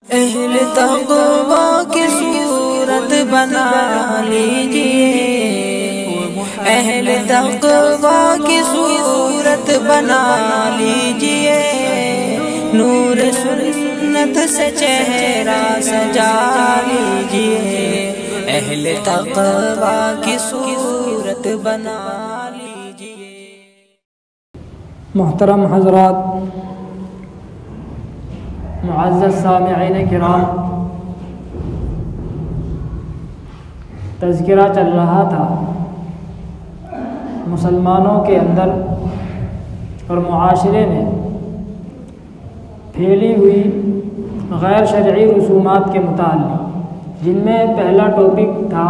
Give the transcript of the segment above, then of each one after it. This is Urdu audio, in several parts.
اہل تقویٰ کی صورت بنا لیجئے، اہل تقویٰ کی صورت بنا لیجئے، نور سنت سے چہرہ سجا لیجئے، اہل تقویٰ کی صورت بنا لیجئے۔ محترم حضرات، معزز سامعین کرام، تذکرہ چل رہا تھا مسلمانوں کے اندر اور معاشرے میں پھیلی ہوئی غیر شرعی رسومات کے متعلق، جن میں پہلا ٹاپک تھا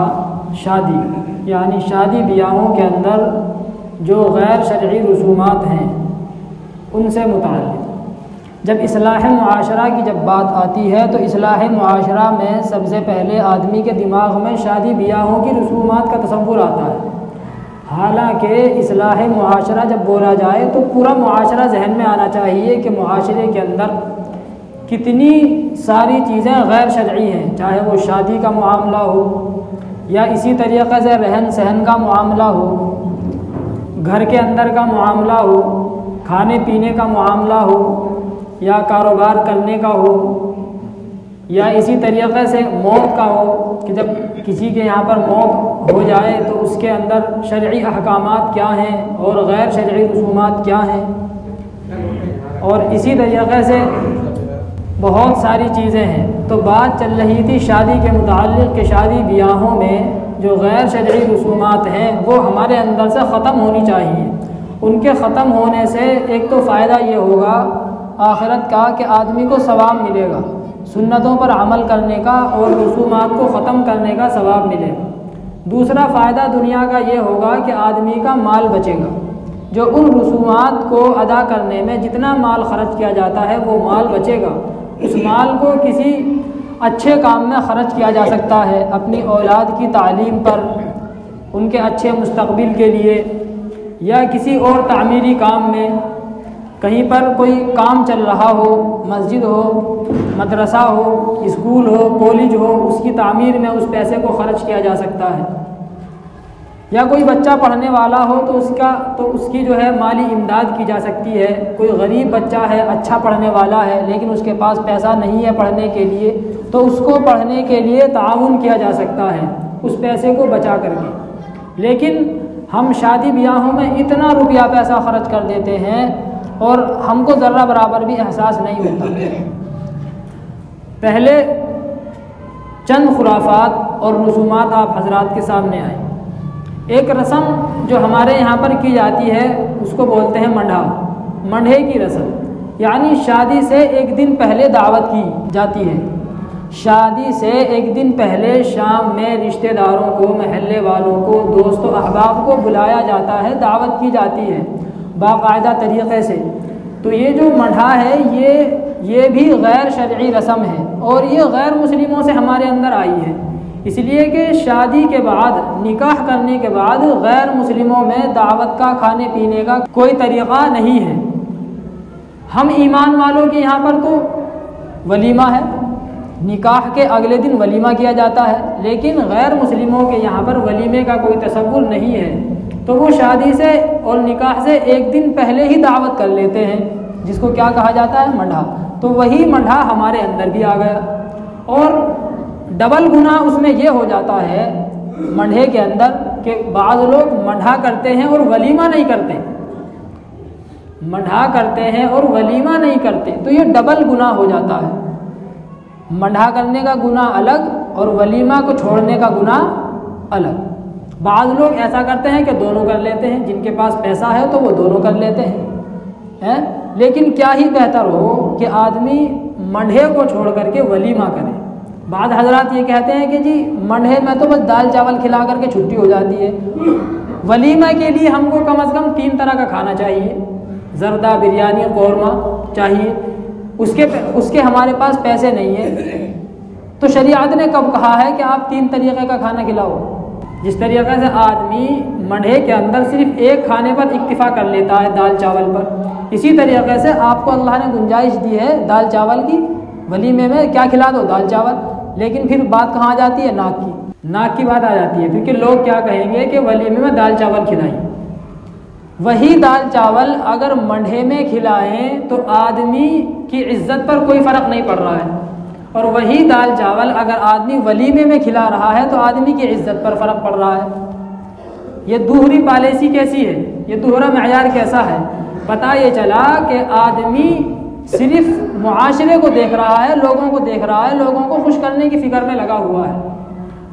شادی، یعنی شادی بیاہوں کے اندر جو غیر شرعی رسومات ہیں ان سے متعلق۔ جب اصلاح معاشرہ کی جب بات آتی ہے تو اصلاح معاشرہ میں سب سے پہلے آدمی کے دماغ میں شادی بیاہوں کی رسومات کا تصور آتا ہے، حالانکہ اصلاح معاشرہ جب بولا جائے تو پورا معاشرہ ذہن میں آنا چاہیے کہ معاشرے کے اندر کتنی ساری چیزیں غیر شرعی ہیں، چاہے وہ شادی کا معاملہ ہو یا اسی طریقے سے رہن سہن کا معاملہ ہو، گھر کے اندر کا معاملہ ہو، کھانے پینے کا معاملہ ہو یا کاروبار کرنے کا ہو، یا اسی طریقے سے موت کا ہو کہ جب کسی کے یہاں پر موت ہو جائے تو اس کے اندر شرعی احکامات کیا ہیں اور غیر شرعی رسومات کیا ہیں، اور اسی طریقے سے بہت ساری چیزیں ہیں۔ تو بات چل رہی تھی شادی کے متعلق کہ شادی بیاہوں میں جو غیر شرعی رسومات ہیں وہ ہمارے اندر سے ختم ہونی چاہیے۔ ان کے ختم ہونے سے ایک تو فائدہ یہ ہوگا آخرت کا کہ آدمی کو ثواب ملے گا، سنتوں پر عمل کرنے کا اور رسومات کو ختم کرنے کا ثواب ملے گا۔ دوسرا فائدہ دنیا کا یہ ہوگا کہ آدمی کا مال بچے گا، جو ان رسومات کو ادا کرنے میں جتنا مال خرچ کیا جاتا ہے وہ مال بچے گا، اس مال کو کسی اچھے کام میں خرچ کیا جا سکتا ہے، اپنی اولاد کی تعلیم پر، ان کے اچھے مستقبل کے لیے، یا کسی اور تعمیری کام میں، کہیں پر کوئی کام چل رہا ہو، مسجد ہو، مدرسہ ہو، اسکول ہو، کالج ہو، اس کی تعمیر میں اس پیسے کو خرچ کیا جا سکتا ہے، یا کوئی بچہ پڑھنے والا ہو تو اس کی جو ہے مالی امداد کی جا سکتی ہے۔ کوئی غریب بچہ ہے، اچھا پڑھنے والا ہے لیکن اس کے پاس پیسہ نہیں ہے پڑھنے کے لیے، تو اس کو پڑھنے کے لیے تعاون کیا جا سکتا ہے اس پیسے کو بچا کر کے۔ لیکن ہم شادی بیاہوں میں اتنا روپیہ پیسہ خرچ کر دیتے ہیں اور ہم کو ذرہ برابر بھی احساس نہیں ہوتا۔ پہلے چند خرافات اور رسومات آپ حضرات کے سامنے آئیں۔ ایک رسم جو ہمارے یہاں پر کی جاتی ہے اس کو بولتے ہیں منڈھا، منڈھے کی رسم، یعنی شادی سے ایک دن پہلے دعوت کی جاتی ہے۔ شادی سے ایک دن پہلے شام میں رشتہ داروں کو، محلے والوں کو، دوست و احباب کو بلایا جاتا ہے، دعوت کی جاتی ہے باقاعدہ طریقے سے۔ تو یہ جو منڈھا ہے یہ بھی غیر شرعی رسم ہے اور یہ غیر مسلموں سے ہمارے اندر آئی ہے، اس لیے کہ شادی کے بعد، نکاح کرنے کے بعد غیر مسلموں میں دعوت کا، کھانے پینے کا کوئی طریقہ نہیں ہے۔ ہم ایمان والوں کے یہاں پر تو ولیمہ ہے، نکاح کے اگلے دن ولیمہ کیا جاتا ہے، لیکن غیر مسلموں کے یہاں پر ولیمے کا کوئی تصور نہیں ہے، تو وہ شادی سے اور نکاح سے ایک دن پہلے ہی دعوت کر لیتے ہیں، جس کو کیا کہا جاتا ہے؟ منڈھا۔ تو وہی منڈھا ہمارے اندر بھی آ گیا، اور ڈبل گناہ اس میں یہ ہو جاتا ہے منڈھے کے اندر کہ بعض لوگ منڈھا کرتے ہیں اور ولیمہ نہیں کرتے، منڈھا کرتے ہیں اور ولیمہ نہیں کرتے، تو یہ ڈبل گناہ ہو جاتا ہے۔ منڈھا کرنے کا گناہ الگ اور ولیمہ کو چھوڑنے کا گناہ الگ۔ بعض لوگ ایسا کرتے ہیں کہ دونوں کر لیتے ہیں، جن کے پاس پیسہ ہے تو وہ دونوں کر لیتے ہیں، لیکن کیا ہی بہتر ہو کہ آدمی منڈھے کو چھوڑ کر کے ولیمہ کرے۔ بعض حضرات یہ کہتے ہیں کہ جی منڈھے میں تو بس دال چاول کھلا کر کے چھٹی ہو جاتی ہے، ولیمہ کے لیے ہم کو کم از کم 3 طرح کا کھانا چاہیے، زردہ، بریانی، قورمہ چاہیے، اس کے ہمارے پاس پیسے نہیں ہیں۔ تو شریعت نے کب کہا ہے کہ آپ 3 طریقے کا کھانا کھلاؤ؟ جس طریقے سے آدمی منڈھے کے اندر صرف ایک کھانے پر اکتفا کر لیتا ہے، دال چاول پر، اسی طریقے سے آپ کو اللہ نے گنجائش دی ہے دال چاول کی، ولیمے میں کیا کھلا دو؟ دال چاول. لیکن پھر بات کہاں آ جاتی ہے؟ ناک کی بات آ جاتی ہے پھر کہ لوگ کیا کہیں گے کہ ولیمے میں دال چاول کھلائیں. وہی دال چاول اگر منڈھے میں کھلائیں تو آدمی کی عزت پر کوئی فرق نہیں پڑ رہا ہے، اور وہی دال چاول اگر آدمی ولیمے میں کھلا رہا ہے تو آدمی کی عزت پر فرق پڑ رہا ہے. یہ دوہری پالیسی کیسی ہے؟ یہ دوہرا معیار کیسا ہے؟ پتہ یہ چلا کہ آدمی صرف معاشرے کو دیکھ رہا ہے، لوگوں کو دیکھ رہا ہے، لوگوں کو خوش کرنے کی فکر میں لگا ہوا ہے.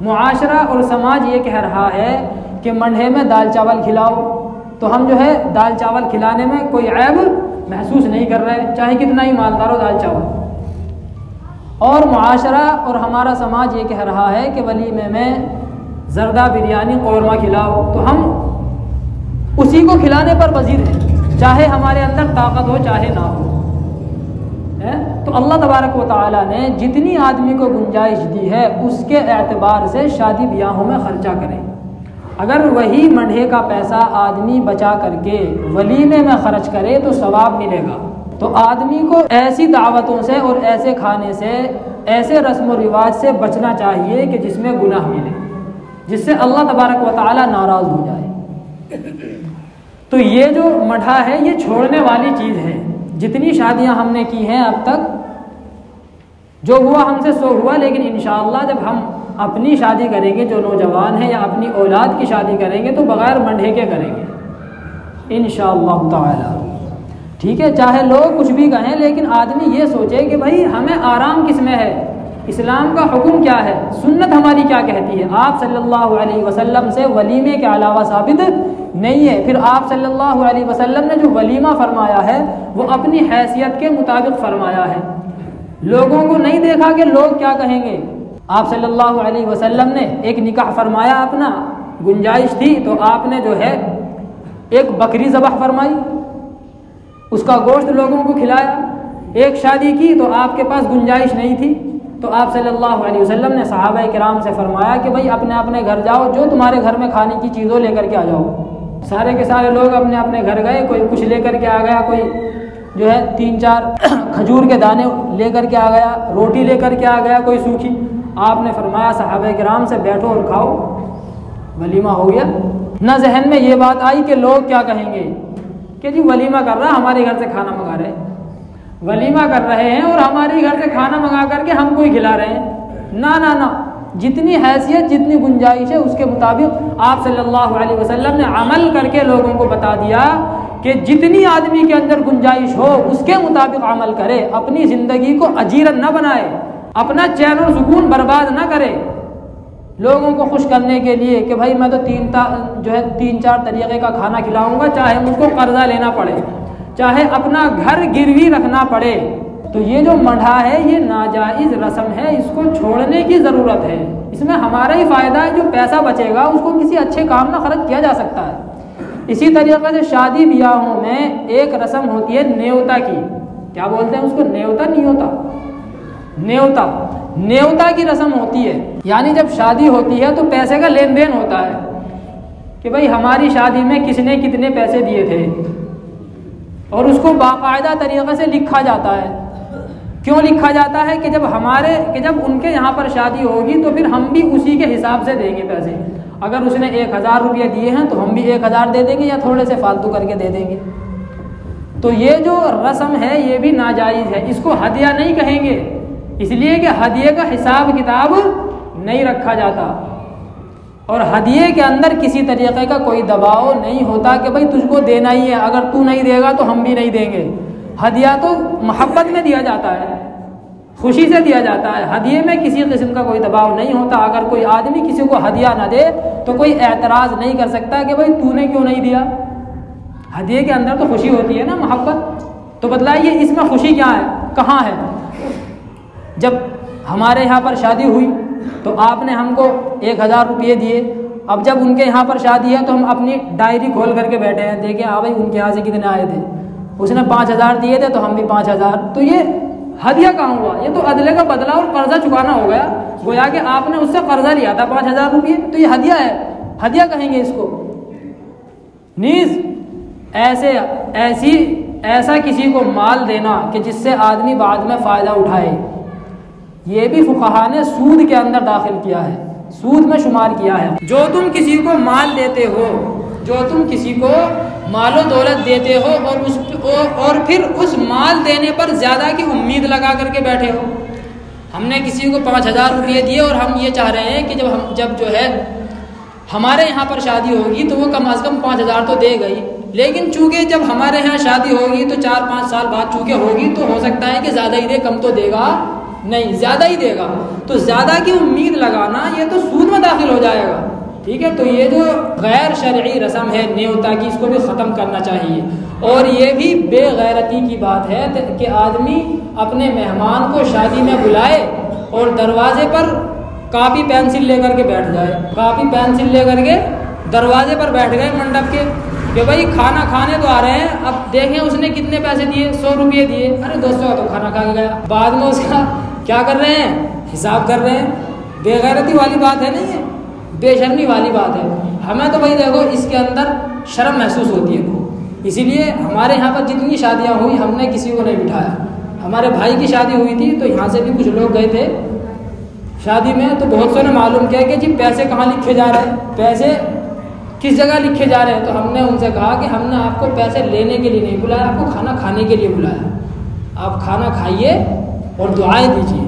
معاشرہ اور سماج یہ کہہ رہا ہے کہ منڈھے میں دال چاول کھلاؤ، تو ہم جو ہے دال چاول کھلانے میں کوئی عیب محسوس نہیں کر رہے، چاہے کتنا ہی مالدار ہو دال چاول. اور معاشرہ اور ہمارا سماج یہ کہہ رہا ہے کہ ولیمے میں زردہ بریانی قورمہ کھلاؤ، تو ہم اسی کو کھلانے پر پذیر ہیں، چاہے ہمارے اندر طاقت ہو چاہے نہ ہو. تو اللہ تبارک و تعالیٰ نے جتنی آدمی کو گنجائش دی ہے اس کے اعتبار سے شادی بیاہوں میں خرچہ کریں. اگر وہی منڈھے کا پیسہ آدمی بچا کر کے ولیمے میں خرچ کرے تو ثواب ملے گا. تو آدمی کو ایسی دعوتوں سے اور ایسے کھانے سے، ایسے رسم و رواج سے بچنا چاہیے کہ جس میں گناہ ملے، جس سے اللہ تبارک و تعالیٰ ناراض ہو جائے. تو یہ جو منڈھا ہے یہ چھوڑنے والی چیز ہے. جتنی شادیاں ہم نے کی ہیں اب تک، جو ہوا ہم سے سو ہوا، لیکن انشاءاللہ جب ہم اپنی شادی کریں گے، جو نوجوان ہیں یا اپنی اولاد کی شادی کریں گے، تو بغیر منڈھے کے کریں گے انشاءاللہ تعالی. ٹھیک ہے، چاہے لوگ کچھ بھی کہیں، لیکن آدمی یہ سوچے کہ بھائی ہمیں آرام کس میں ہے، اسلام کا حکم کیا ہے، سنت ہماری کیا کہتی ہے. آپ صلی اللہ علیہ وسلم سے ولیمے کے علاوہ ثابت نہیں ہے. پھر آپ صلی اللہ علیہ وسلم نے جو ولیمہ فرمایا ہے وہ اپنی حیثیت کے مطابق فرمایا ہے. لوگوں کو نہیں دیکھا کہ لوگ کیا کہیں گے. آپ صلی اللہ علیہ وسلم نے ایک نکاح فرمایا، اپنا گنجائش تھی تو آپ نے جو ہے ایک بکری ذبح فرمائی، اس کا گوشت لوگوں کو کھلایا. ایک شادی کی تو آپ کے پاس گنجائش نہیں تھی، تو آپ صلی اللہ علیہ وسلم نے صحابہ کرام سے فرمایا کہ بھائی اپنے اپنے گھر جاؤ، جو تمہارے گھر میں کھانے کی چیزوں لے کر کے آ جاؤ. سارے کے سارے لوگ اپنے اپنے گھر گئے، کوئی کچھ لے کر کے آ گیا، کوئی جو ہے 3-4 کھجور کے دانے لے کر کے آ گیا، روٹی لے کر کے آ گیا کوئی سوکھی. آپ نے فرمایا صحابہ کرام سے بیٹھو اور کھاؤ، ولیمہ ہو گیا. نہ ذہن میں یہ بات آئی کہ لوگ کیا کہیں گے کہ جی ولیمہ کر رہا، ہمارے گھر سے کھانا منگا رہے، ولیمہ کر رہے ہیں اور ہمارے گھر سے کھانا منگا کر کے ہم کو ہی کھلا رہے ہیں. نہ، جتنی حیثیت جتنی گنجائش ہے اس کے مطابق آپ صلی اللہ علیہ وسلم نے عمل کر کے لوگوں کو بتا دیا کہ جتنی آدمی کے اندر گنجائش ہو اس کے مطابق عمل کرے. اپنی زندگی کو اجیرن نہ بنائے، اپنا چین و سکون برباد نہ کرے لوگوں کو خوش کرنے کے لیے کہ بھائی میں تو 3-4 طریقے کا کھانا کھلاؤں گا، چاہے مجھ کو قرضہ لینا پڑے، چاہے اپنا گھر گروی رکھنا پڑے. تو یہ جو منڈھا ہے یہ ناجائز رسم ہے، اس کو چھوڑنے کی ضرورت ہے. اس میں ہمارا ہی فائدہ ہے، جو پیسہ بچے گا اس کو کسی اچھے کام میں خرچ کیا جا سکتا ہے. اسی طریقے سے شادی بیاہوں میں ایک رسم ہوتی ہے نیوتا کی. کیا بولتے ہیں اس کو؟ نیوتا کی رسم ہوتی ہے. یعنی جب شادی ہوتی ہے تو پیسے کا لین دین ہوتا ہے کہ بھائی ہماری شادی میں کس نے کتنے پیسے دیے تھے، اور اس کو باقاعدہ طریقے سے لکھا جاتا ہے. کیوں لکھا جاتا ہے کہ جب ان کے یہاں پر شادی ہوگی تو پھر ہم بھی اسی کے حساب سے دیں گے پیسے. اگر اس نے 1000 روپیہ دیے ہیں تو ہم بھی 1000 دے دیں گے یا تھوڑے سے فالتو کر کے دے دیں گے. تو یہ جو رسم ہے یہ بھی ناجائز ہے. اس کو ہدیہ نہیں کہیں گے، اس لیے کہ ہدیے کا حساب کتاب نہیں رکھا جاتا، اور ہدیے کے اندر کسی طریقے کا کوئی دباؤ نہیں ہوتا کہ بھائی تجھ کو دینا ہی ہے، اگر تو نہیں دے گا تو ہم بھی نہیں دیں گے. ہدیہ تو محبت میں دیا جاتا ہے، خوشی سے دیا جاتا ہے. ہدیے میں کسی قسم کا کوئی دباؤ نہیں ہوتا. اگر کوئی آدمی کسی کو ہدیہ نہ دے تو کوئی اعتراض نہیں کر سکتا کہ بھائی تو نے کیوں نہیں دیا. ہدیے کے اندر تو خوشی ہوتی ہے نا، محبت. تو بتلائیے اس میں خوشی کیا ہے، کہاں ہے؟ جب ہمارے یہاں پر شادی ہوئی تو آپ نے ہم کو 1000 روپئے دیے. اب جب ان کے یہاں پر شادی ہے تو ہم اپنی ڈائری کھول کر کے بیٹھے ہیں، دیکھیں ہاں بھائی ان کے یہاں سے کتنے آئے تھے، اس نے 5000 دیے تھے تو ہم بھی 5000. تو یہ ہدیہ کہاں ہوا؟ یہ تو عدلے کا بدلہ اور قرضہ چکانا ہو گیا. گویا کہ آپ نے اس سے قرضہ لیا تھا 5000 روپئے، تو یہ ہدیہ ہے. ہدیہ کہیں گے اس کو. نیز ایسا کسی کو مال دینا کہ جس سے آدمی بعد میں فائدہ اٹھائے، یہ بھی فقہا نے سود کے اندر داخل کیا ہے، سود میں شمار کیا ہے۔ جو تم کسی کو مال دیتے ہو، جو تم کسی کو مال و دولت دیتے ہو اور پھر اس مال دینے پر زیادہ کی امید لگا کر کے بیٹھے ہو، ہم نے کسی کو 5,000 روپئے دیے اور ہم یہ چاہ رہے ہیں کہ جب جو ہے ہمارے یہاں پر شادی ہوگی تو وہ کم از کم 5,000 تو دے گئی، لیکن چونکہ جب ہمارے یہاں شادی ہوگی تو 4-5 سال بعد چونکہ ہوگی تو ہو سکتا ہے کہ زیادہ ہی دے، کم تو دے گا نہیں، زیادہ ہی دے گا، تو زیادہ کی امید لگانا یہ تو سود میں داخل ہو جائے گا، ٹھیک ہے۔ تو یہ جو غیر شرعی رسم ہے نیوتا کی، اس کو بھی ختم کرنا چاہیے۔ اور یہ بھی بے غیرتی کی بات ہے کہ آدمی اپنے مہمان کو شادی میں بلائے اور دروازے پر کاپی پینسل لے کر کے بیٹھ جائے، کاپی پینسل لے کر کے دروازے پر بیٹھ گئے منڈپ کے کہ بھائی کھانا کھانے تو آ رہے ہیں، اب دیکھیں اس نے کتنے پیسے دیے، 100 روپئے دیے، ارے 200 کا تو کھانا کھا کے گیا، بعد میں اس کا کیا کر رہے ہیں، حساب کر رہے ہیں۔ بے غیرتی والی بات ہے نہیں ہے، بے شرمی والی بات ہے۔ ہمیں تو بھائی دیکھو اس کے اندر شرم محسوس ہوتی ہے، اسی لیے ہمارے یہاں پر جتنی شادیاں ہوئی ہم نے کسی کو نہیں بٹھایا۔ ہمارے بھائی کی شادی ہوئی تھی تو یہاں سے بھی کچھ لوگ گئے تھے شادی میں، تو بہت سو نے معلوم کیا کہ جی پیسے کہاں لکھے جا رہے ہیں، پیسے کس جگہ لکھے جا رہے ہیں، تو ہم نے ان سے کہا کہ ہم نے آپ کو پیسے لینے کے لیے نہیں بلایا، آپ کو کھانا کھانے کے لیے بلایا، آپ کھانا کھائیے اور دعائیں دیجیے،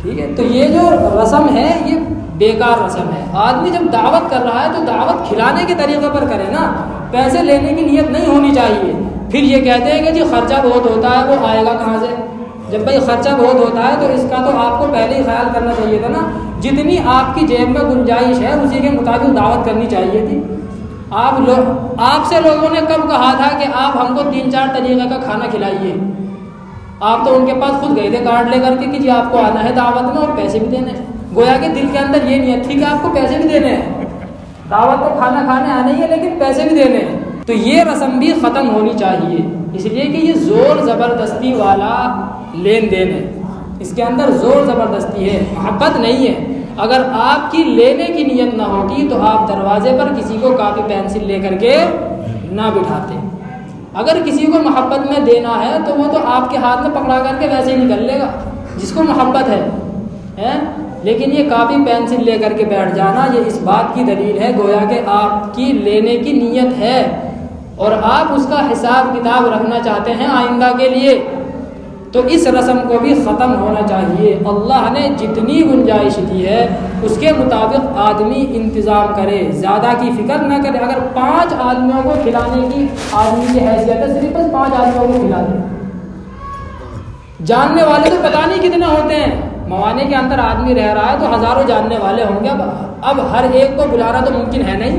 ٹھیک ہے۔ تو یہ جو رسم ہے یہ بیکار رسم ہے۔ آدمی جب دعوت کر رہا ہے تو دعوت کھلانے کے طریقے پر کرے نا، پیسے لینے کی نیت نہیں ہونی چاہیے۔ پھر یہ کہتے ہیں کہ جی خرچہ بہت ہوتا ہے، وہ آئے گا کہاں سے؟ جب بھائی خرچہ بہت ہوتا ہے تو اس کا تو آپ کو پہلے ہی خیال کرنا چاہیے تھا نا، جتنی آپ کی جیب میں گنجائش ہے اسی کے مطابق دعوت کرنی چاہیے تھی۔ آپ سے لوگوں نے کب کہا تھا کہ آپ ہم کو 3-4 طریقے کا کھانا کھلائیے؟ آپ تو ان کے پاس خود گئے تھے کارڈ لے کر کے کہ جی آپ کو آنا ہے دعوت میں اور پیسے بھی دینے ہیں، گویا کہ دل کے اندر یہ نیت تھی کہ آپ کو پیسے بھی دینے ہیں، دعوت تو کھانا کھانے آنا ہی ہے لیکن پیسے بھی دینے ہیں۔ تو یہ رسم بھی ختم ہونی چاہیے، اس لیے کہ یہ زور زبردستی والا لین دین ہے، اس کے اندر زور زبردستی ہے، محبت نہیں ہے۔ اگر آپ کی لینے کی نیت نہ ہوتی تو آپ دروازے پر کسی کو کاپی پینسل لے کر کے نہ بٹھاتے۔ اگر کسی کو محبت میں دینا ہے تو وہ تو آپ کے ہاتھ میں پکڑا کر کے ویسے ہی نکل لے گا جس کو محبت ہے، لیکن یہ کاپی پینسل لے کر کے بیٹھ جانا یہ اس بات کی دلیل ہے گویا کہ آپ کی لینے کی نیت ہے اور آپ اس کا حساب کتاب رکھنا چاہتے ہیں آئندہ کے لیے، تو اس رسم کو بھی ختم ہونا چاہیے۔ اللہ نے جتنی گنجائش دی ہے اس کے مطابق آدمی انتظام کرے، زیادہ کی فکر نہ کرے۔ اگر 5 آدمیوں کو کھلانے کی آدمی کی حیثیت ہے، صرف 5 آدمیوں کو کھلا دے، جاننے والے تو پتہ نہیں کتنے ہوتے ہیں، موانے کے اندر آدمی رہ رہا ہے تو ہزاروں جاننے والے ہوں گے، اب ہر ایک کو بلانا تو ممکن ہے نہیں،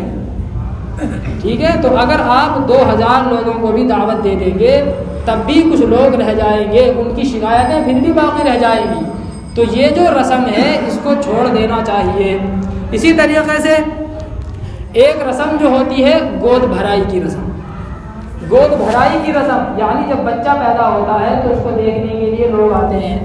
ٹھیک ہے۔ تو اگر آپ 2000 لوگوں کو بھی دعوت دے دیں گے تب بھی کچھ لوگ رہ جائیں گے، ان کی شکایتیں پھر بھی باقی رہ جائیں گی، تو یہ جو رسم ہے اس کو چھوڑ دینا چاہیے۔ اسی طریقے سے ایک رسم جو ہوتی ہے گود بھرائی کی رسم، گود بھرائی کی رسم یعنی جب بچہ پیدا ہوتا ہے تو اس کو دیکھنے کے لیے لوگ آتے ہیں،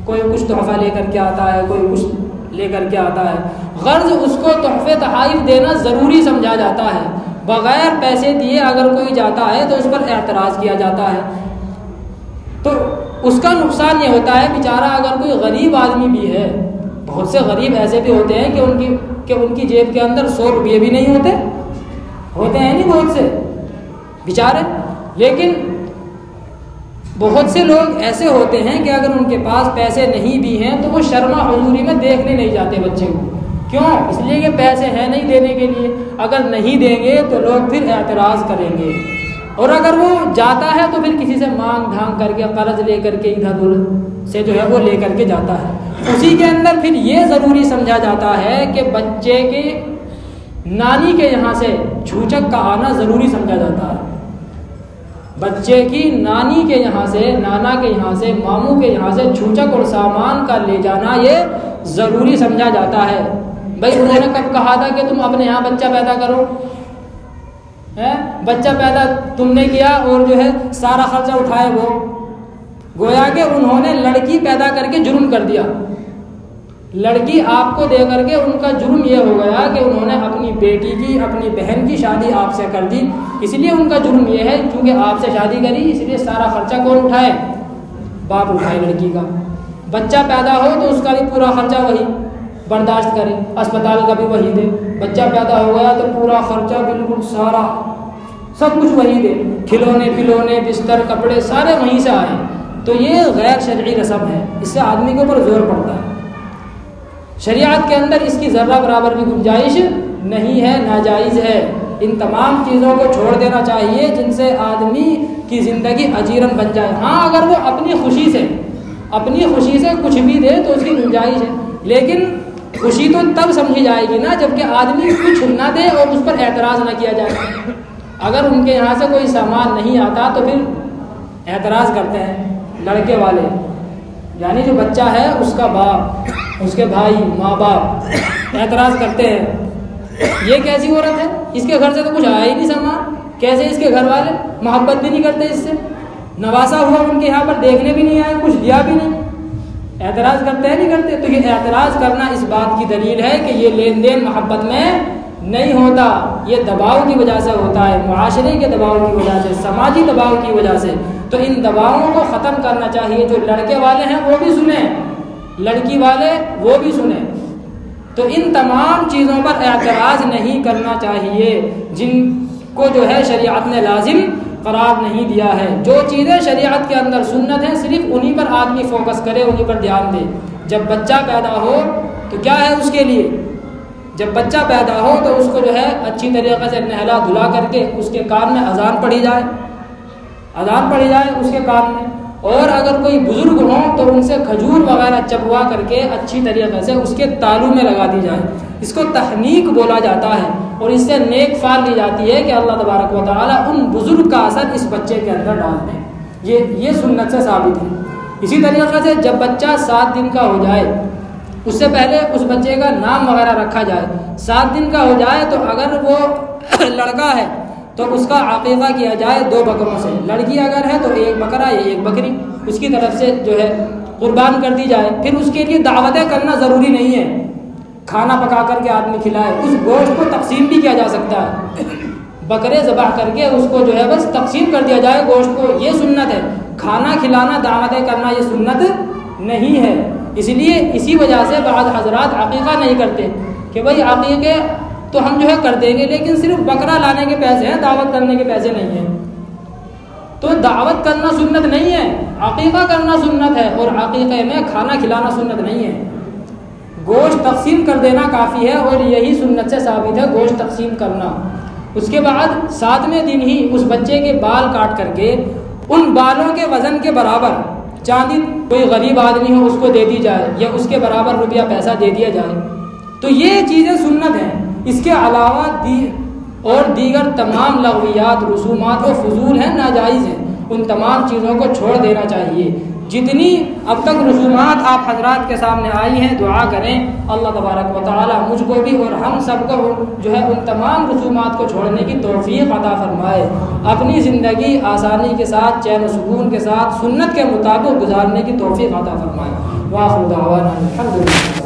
کوئی کچھ تحفہ لے کر کے آتا ہے، کوئی کچھ لے کر کے آتا ہے، غرض اس کو تحفے تحائف دینا ضروری سمجھا جاتا ہے، بغیر پیسے دیے اگر کوئی جاتا ہے تو اس پر اعتراض کیا جاتا ہے، تو اس کا نقصان یہ ہوتا ہے بیچارہ اگر کوئی غریب آدمی بھی ہے، بہت سے غریب ایسے بھی ہوتے ہیں کہ ان کی جیب کے اندر 100 روپئے بھی نہیں ہوتے ہیں نہیں بہت سے بیچارے، لیکن بہت سے لوگ ایسے ہوتے ہیں کہ اگر ان کے پاس پیسے نہیں بھی ہیں تو وہ شرما حضوری میں دیکھنے نہیں جاتے بچے کو، کیوں؟ اس لیے کہ پیسے ہیں نہیں دینے کے لیے، اگر نہیں دیں گے تو لوگ پھر اعتراض کریں گے، اور اگر وہ جاتا ہے تو پھر کسی سے مانگ ڈھانگ کر کے قرض لے کر کے ادھر ادھر سے جو ہے وہ لے کر کے جاتا ہے۔ اسی کے اندر پھر یہ ضروری سمجھا جاتا ہے کہ بچے کے نانی کے یہاں سے چھوچک کا آنا ضروری سمجھا جاتا ہے، بچے کی نانی کے یہاں سے، نانا کے یہاں سے، ماموں کے یہاں سے چھوچک اور سامان کا لے جانا یہ ضروری سمجھا جاتا ہے۔ بھائی انہوں نے کب کہا تھا کہ تم اپنے یہاں بچہ پیدا کرو؟ بچہ پیدا تم نے کیا اور جو ہے سارا خرچہ اٹھائے وہ، گویا کہ انہوں نے لڑکی پیدا کر کے جرم کر دیا، لڑکی آپ کو دے کر کے ان کا جرم یہ ہو گیا کہ انہوں نے اپنی بیٹی کی، اپنی بہن کی شادی آپ سے کر دی، اس لیے ان کا جرم یہ ہے کیونکہ آپ سے شادی کری اس لیے سارا خرچہ کون اٹھائے؟ باپ اٹھائے لڑکی کا، بچہ پیدا ہو تو اس کا بھی پورا خرچہ وہی برداشت کرے، اسپتال کا بھی وہی دے، بچہ پیدا ہو گیا تو پورا خرچہ بالکل سارا سب کچھ وہی دے، کھلونے پلونے بستر کپڑے سارے وہیں سے آئے، تو یہ غیر شرعی رسم ہے، اس سے آدمی کے اوپر زور پڑتا ہے۔ شریعت کے اندر اس کی ذرہ برابر بھی گنجائش نہیں ہے، ناجائز ہے۔ ان تمام چیزوں کو چھوڑ دینا چاہیے جن سے آدمی کی زندگی اجیرن بن جائے۔ ہاں اگر وہ اپنی خوشی سے کچھ بھی دے تو اس کی گنجائش ہے، لیکن خوشی تو تب سمجھی جائے گی نا جب کہ آدمی کچھ نہ دے اور اس پر اعتراض نہ کیا جائے۔ اگر ان کے یہاں سے کوئی سامان نہیں آتا تو پھر اعتراض کرتے ہیں لڑکے والے، یعنی جو بچہ ہے اس کا باپ، اس کے بھائی، ماں باپ اعتراض کرتے ہیں، یہ کیسی عورت ہے، اس کے گھر سے تو کچھ آیا ہی نہیں سامان، کیسے اس کے گھر والے محبت بھی نہیں کرتے اس سے، نواسا ہوا ان کے یہاں پر دیکھنے بھی نہیں آئے، کچھ دیا بھی نہیں، اعتراض کرتے ہیں نہیں کرتے؟ تو یہ اعتراض کرنا اس بات کی دلیل ہے کہ یہ لین دین محبت میں نہیں ہوتا، یہ دباؤ کی وجہ سے ہوتا ہے، معاشرے کے دباؤ کی وجہ سے، سماجی دباؤ کی وجہ سے۔ تو ان دباؤں کو ختم کرنا چاہیے، جو لڑکے والے ہیں وہ بھی سنیں، لڑکی والے وہ بھی سنیں۔ تو ان تمام چیزوں پر اعتراض نہیں کرنا چاہیے جن کو جو ہے شریعت نے لازم قرار نہیں دیا ہے۔ جو چیزیں شریعت کے اندر سنت ہیں صرف انہی پر آدمی فوکس کرے، انہی پر دھیان دے۔ جب بچہ پیدا ہو تو کیا ہے اس کے لیے، جب بچہ پیدا ہو تو اس کو جو ہے اچھی طریقے سے نہلا دھلا کر کے اس کے کان میں اذان پڑھی جائے اس کے کان میں، اور اگر کوئی بزرگ ہوں تو ان سے کھجور وغیرہ چبوا کر کے اچھی طریقے سے اس کے تالو میں لگا دی جائے۔ اس کو تحنیک بولا جاتا ہے، اور اس سے نیک فال لی جاتی ہے کہ اللہ تبارک و تعالیٰ ان بزرگ کا اثر اس بچے کے اندر ڈال دیں۔ یہ سنت سے ثابت ہے۔ اسی طریقے سے جب بچہ 7 دن کا ہو جائے، اس سے پہلے اس بچے کا نام وغیرہ رکھا جائے۔ 7 دن کا ہو جائے تو اگر وہ لڑکا ہے تو اس کا عقیقہ کیا جائے 2 بکروں سے، لڑکی اگر ہے تو 1 بکرا یا 1 بکری اس کی طرف سے جو ہے قربان کر دی جائے۔ پھر اس کے لیے دعوتیں کرنا ضروری نہیں ہے، کھانا پکا کر کے آدمی کھلائے، اس گوشت کو تقسیم بھی کیا جا سکتا ہے، بکرے ذبح کر کے اس کو جو ہے بس تقسیم کر دیا جائے گوشت کو، یہ سنت ہے۔ کھانا کھلانا دعوتیں کرنا یہ سنت نہیں ہے۔ اسی وجہ سے بعض حضرات عقیقہ نہیں کرتے کہ بھائی عقیقے تو ہم جو ہے کر دیں گے لیکن صرف بکرا لانے کے پیسے ہیں، دعوت کرنے کے پیسے نہیں ہیں۔ تو دعوت کرنا سنت نہیں ہے، عقیقہ کرنا سنت ہے، اور عقیقے میں کھانا کھلانا سنت نہیں ہے۔ گوشت تقسیم کر دینا کافی ہے، اور یہی سنت سے ثابت ہے گوشت تقسیم کرنا۔ اس کے بعد 7ویں دن ہی اس بچے کے بال کاٹ کر کے ان بالوں کے وزن کے برابر چاندی کوئی غریب آدمی ہو اس کو دے دی جائے، یا اس کے برابر روپیہ پیسہ دے دیا جائے۔ تو یہ چیزیں سنت ہیں۔ اس کے علاوہ اور دیگر تمام لغویات، رسومات و فضول ہیں، ناجائز ہیں، ان تمام چیزوں کو چھوڑ دینا چاہیے۔ جتنی اب تک رسومات آپ حضرات کے سامنے آئی ہیں، دعا کریں اللہ تبارک و تعالی مجھ کو بھی اور ہم سب کو جو ہے ان تمام رسومات کو چھوڑنے کی توفیق عطا فرمائے، اپنی زندگی آسانی کے ساتھ، چین و سکون کے ساتھ، سنت کے مطابق گزارنے کی توفیق عطا فرمائے۔ وآخر دعوانا الحمدللہ۔